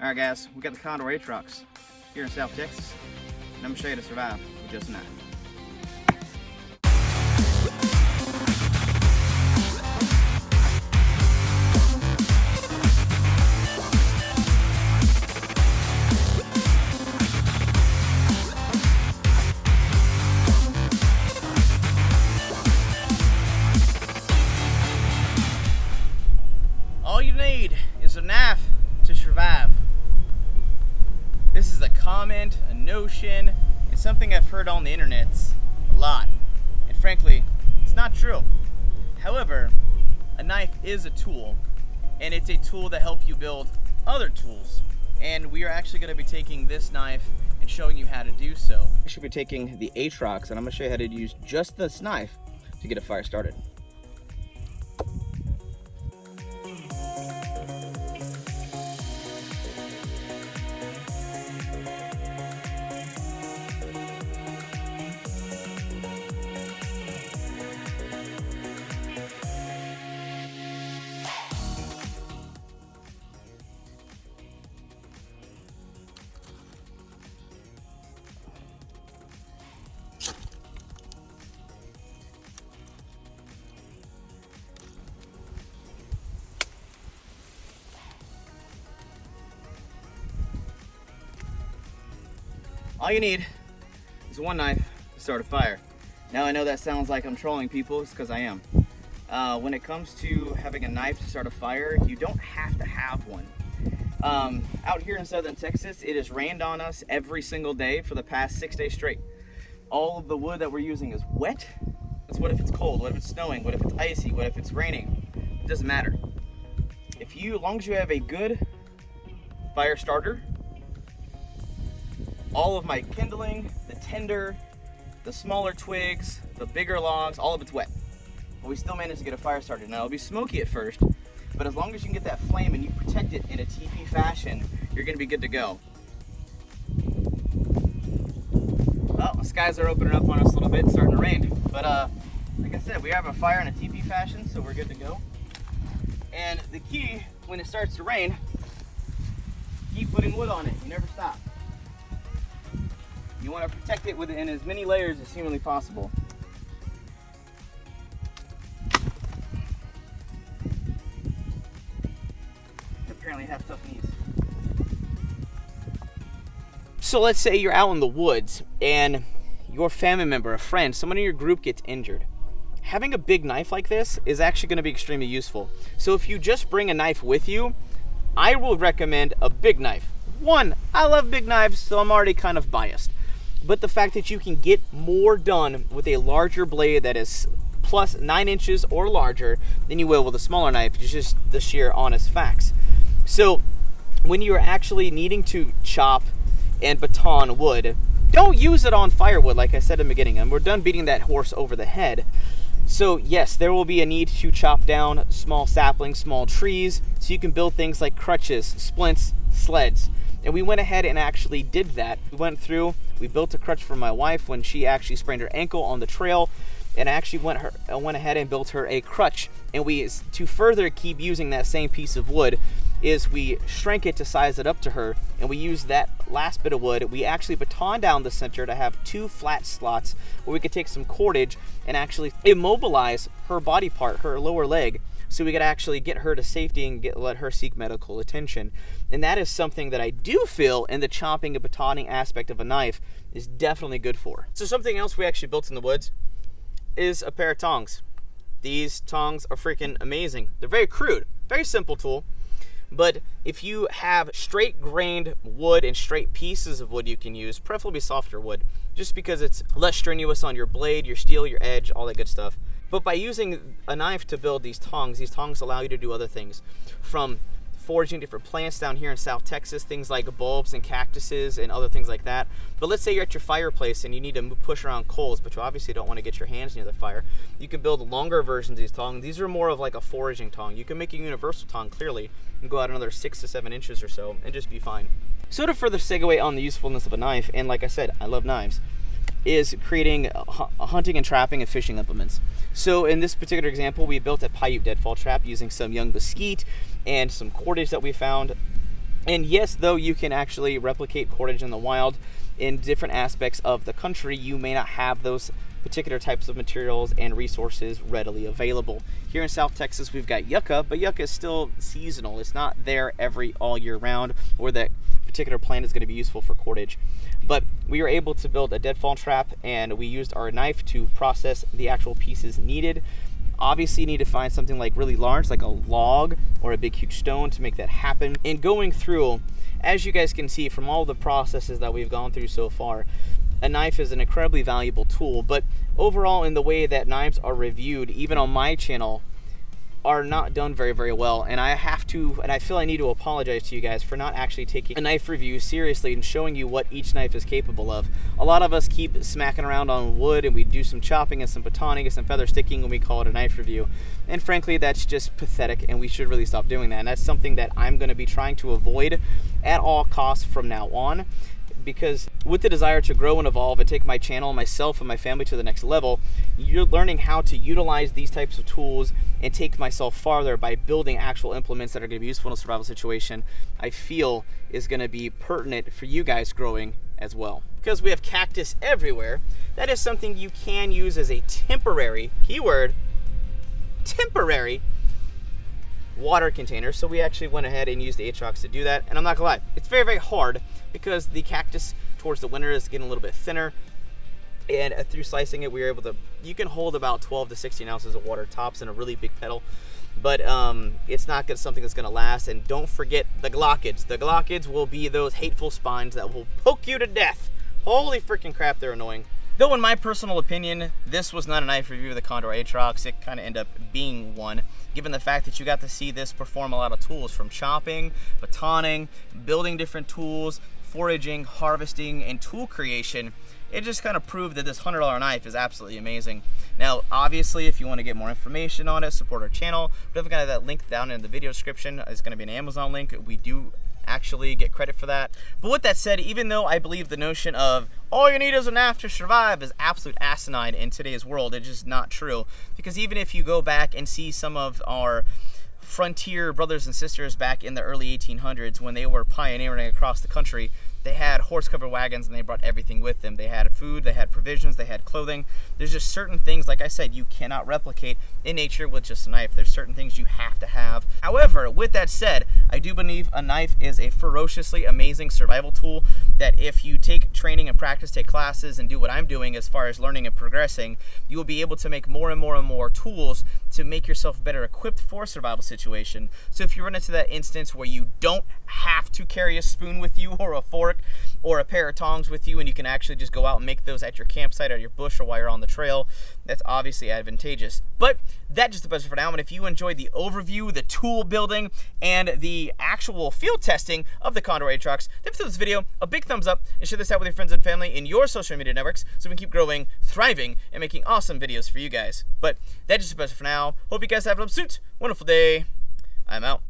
Alright guys, we got the Condor Atrox here in South Texas, and I'm going to show you how to survive with just a knife. All you need is a knife to survive. This is a comment, a notion, it's something I've heard on the internets a lot. And frankly, it's not true. However, a knife is a tool, and it's a tool to help you build other tools. And we are actually going to be taking this knife and showing you how to do so. We should be taking the Atrox, and I'm going to show you how to use just this knife to get a fire started. All you need is one knife to start a fire. Now I know that sounds like I'm trolling people, it's because I am. When it comes to having a knife to start a fire, you don't have to have one. Out here in southern Texas, it has rained on us every single day for the past 6 days straight. All of the wood that we're using is wet. What if it's cold? What if it's snowing? What if it's icy? What if it's raining? It doesn't matter. As long as you have a good fire starter, all of my kindling, the tinder, the smaller twigs, the bigger logs, all of it's wet. But we still managed to get a fire started. Now it'll be smoky at first, but as long as you can get that flame and you protect it in a teepee fashion, you're gonna be good to go. Well, the skies are opening up on us a little bit, it's starting to rain. But like I said, we have a fire in a teepee fashion, so we're good to go. And the key, when it starts to rain, keep putting wood on it, you never stop. You want to protect it within as many layers as humanly possible. Apparently have tough knees. So let's say you're out in the woods and your family member, a friend, someone in your group gets injured. Having a big knife like this is actually going to be extremely useful. So if you just bring a knife with you, I will recommend a big knife. One, I love big knives, so I'm already kind of biased. But the fact that you can get more done with a larger blade that is plus 9 inches or larger than you will with a smaller knife, it's just the sheer honest facts. So when you're actually needing to chop and baton wood, don't use it on firewood like I said in the beginning, and we're done beating that horse over the head. So yes, there will be a need to chop down small saplings, small trees, so you can build things like crutches, splints, sleds. And we went ahead and actually did that. We went through, we built a crutch for my wife when she actually sprained her ankle on the trail, and I actually went ahead and built her a crutch. And to further keep using that same piece of wood, is we shrank it to size it up to her, and we used that last bit of wood. We actually batoned down the center to have 2 flat slots where we could take some cordage and actually immobilize her body part, her lower leg, so we could actually get her to safety and let her seek medical attention. And that is something that I do feel in the chopping and batoning aspect of a knife is definitely good for. So something else we actually built in the woods is a pair of tongs. These tongs are freaking amazing. They're very crude, very simple tool. But if you have straight grained wood and straight pieces of wood you can use, preferably softer wood, just because it's less strenuous on your blade, your steel, your edge, all that good stuff. But by using a knife to build these tongs allow you to do other things, from foraging different plants down here in South Texas, things like bulbs and cactuses and other things like that. But let's say you're at your fireplace and you need to push around coals, but you obviously don't want to get your hands near the fire. You can build longer versions of these tongs. These are more of like a foraging tong. You can make a universal tong clearly and go out another 6 to 7 inches or so and just be fine. So to further segue on the usefulness of a knife, and like I said, I love knives, is creating hunting and trapping and fishing implements. So in this particular example, we built a Paiute deadfall trap using some young mesquite and some cordage that we found. And yes, though you can actually replicate cordage in the wild, in different aspects of the country, you may not have those particular types of materials and resources readily available. Here in South Texas, we've got yucca, but yucca is still seasonal. It's not there all year round, or that particular plant is going to be useful for cordage. But we were able to build a deadfall trap, and we used our knife to process the actual pieces needed. Obviously, you need to find something like really large, like a log or a big huge stone, to make that happen. And going through, as you guys can see from all the processes that we've gone through so far, a knife is an incredibly valuable tool. But overall, in the way that knives are reviewed, even on my channel, are not done very, very well. And I feel I need to apologize to you guys for not actually taking a knife review seriously and showing you what each knife is capable of. A lot of us keep smacking around on wood, and we do some chopping and some batoning and some feather sticking, and we call it a knife review. And frankly, that's just pathetic, and we should really stop doing that. And that's something that I'm going to be trying to avoid at all costs from now on, because with the desire to grow and evolve and take my channel, myself, and my family to the next level, you're learning how to utilize these types of tools and take myself farther by building actual implements that are going to be useful in a survival situation, I feel is going to be pertinent for you guys growing as well. Because we have cactus everywhere, that is something you can use as a temporary, keyword, temporary, water container. So we actually went ahead and used the Atrox to do that. And I'm not gonna lie, it's very, very hard because the cactus towards the winter is getting a little bit thinner. And through slicing it, we were able to, you can hold about 12 to 16 ounces of water tops in a really big petal. But it's not something that's gonna last. And don't forget the glockids. The glockids will be those hateful spines that will poke you to death. Holy freaking crap, they're annoying. Though in my personal opinion, this was not a knife review of the Condor Atrox. It kind of ended up being one, given the fact that you got to see this perform a lot of tools, from chopping, batoning, building different tools, foraging, harvesting, and tool creation. It just kind of proved that this $100 knife is absolutely amazing. Now, obviously, if you want to get more information on it, support our channel. We've got that link down in the video description. It's going to be an Amazon link. We do actually get credit for that. But with that said, even though I believe the notion of all you need is a knife to survive is absolute asinine in today's world, it's just not true. Because even if you go back and see some of our frontier brothers and sisters back in the early 1800s, when they were pioneering across the country, they had horse-covered wagons and they brought everything with them. They had food, they had provisions, they had clothing. There's just certain things, like I said, you cannot replicate in nature with just a knife. There's certain things you have to have. However, with that said, I do believe a knife is a ferociously amazing survival tool that if you take training and practice, take classes, and do what I'm doing as far as learning and progressing, you will be able to make more and more and more tools to make yourself better equipped for a survival situation. So if you run into that instance where you don't have to carry a spoon with you or a fork or a pair of tongs with you, and you can actually just go out and make those at your campsite or your bush or while you're on the trail, that's obviously advantageous. But that just does it for now. And if you enjoyed the overview, the tool building, and the actual field testing of the Condor Atrox, then for this video, a big thumbs up, and share this out with your friends and family in your social media networks so we can keep growing, thriving, and making awesome videos for you guys. But that just does it for now. Hope you guys have an absolute wonderful day. I'm out.